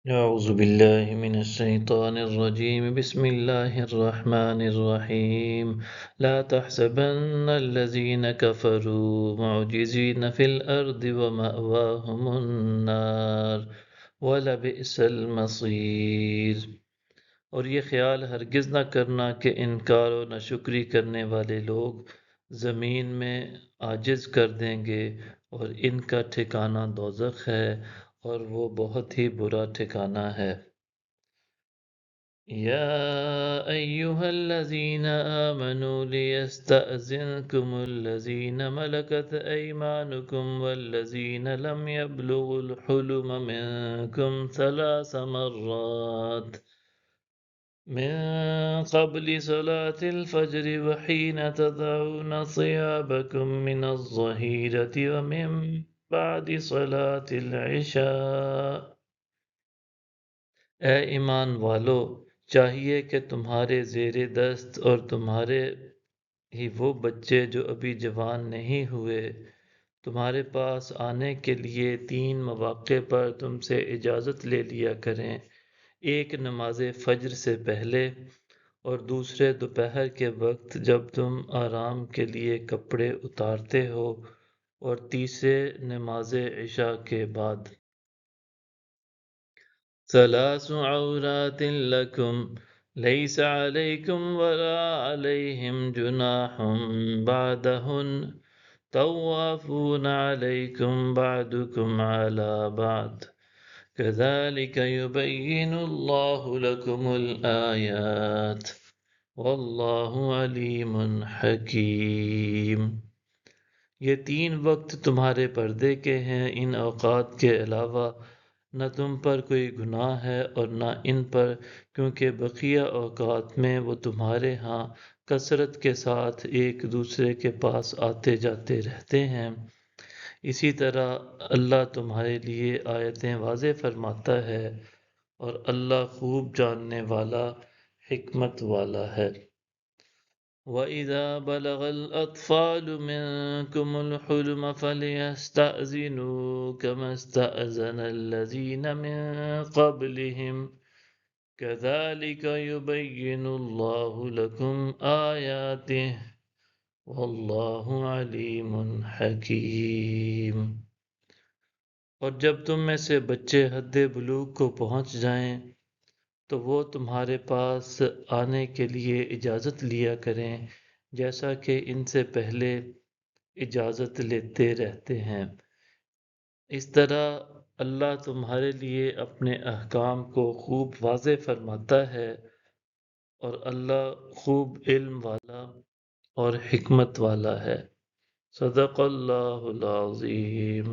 أعوذ بالله من الشيطان الرجيم بسم الله الرحمن الرحيم لا تحسبن الذين كفروا معجزين في الأرض ومأواهم النار ولبئس المصير۔ اور یہ خیال ہرگز نہ کرنا کہ انکار و ناشکری کرنے والے لوگ زمین میں عاجز کر دیں گے، اور ان کا ٹھکانہ دوزخ ہے، اور وہ بہت ہی برا ٹھکانہ ہے۔ یا ایہا الذین آمنوا لیستأذنکم الذین ملکت ایمانکم والذین لم یبلغوا الحلم منکم ثلاث مرات من قبل صلاة الفجر وحين تضعون ثيابكم من الظهيرة ومن بعد صلاة العشاء۔ اے ایمان والو، چاہیے کہ تمہارے زیر دست اور تمہارے ہی وہ بچے جو ابھی جوان نہیں ہوئے تمہارے پاس آنے کے لیے 3 مواقع پر تم سے اجازت لے لیا کریں، ایک نماز فجر سے پہلے، اور دوسرے دوپہر کے وقت جب تم آرام کے لیے کپڑے اتارتے ہو، اور تیسرے نماز عشاء کے بعد۔ ثلاث عورات لکم لیس علیکم ولا علیہم جناح بعدہن طوافون علیکم بعدکم علی بعد كذلك يبين الله لكم الآيات والله علیم حکیم۔ یہ 3 وقت تمہارے پردے کے ہیں، ان اوقات کے علاوہ نہ تم پر کوئی گناہ ہے اور نہ ان پر، کیونکہ بقیہ اوقات میں وہ تمہارے ہاں کثرت کے ساتھ ایک دوسرے کے پاس آتے جاتے رہتے ہیں۔ اسی طرح اللہ تمہارے لیے آیتیں واضح فرماتا ہے، اور اللہ خوب جاننے والا، حکمت والا ہے۔ وَإِذَا بَلَغَ الْأَطْفَالُ مِنكُمُ الْحُلُمَ فَلْيَسْتَأْذِنُوا كَمَا اسْتَأْذَنَ الَّذِينَ مِن قَبْلِهِمْ كَذَلِكَ يُبَيِّنُ اللَّهُ لَكُمْ آيَاتِهِ واللہ علیم حکیم۔ اور جب تم میں سے بچے حد بلوغ کو پہنچ جائیں تو وہ تمہارے پاس آنے کے لیے اجازت لیا کریں، جیسا کہ ان سے پہلے اجازت لیتے رہتے ہیں۔ اس طرح اللہ تمہارے لیے اپنے احکام کو خوب واضح فرماتا ہے، اور اللہ خوب علم والا اور حکمت والا ہے۔ صدق اللہ العظیم۔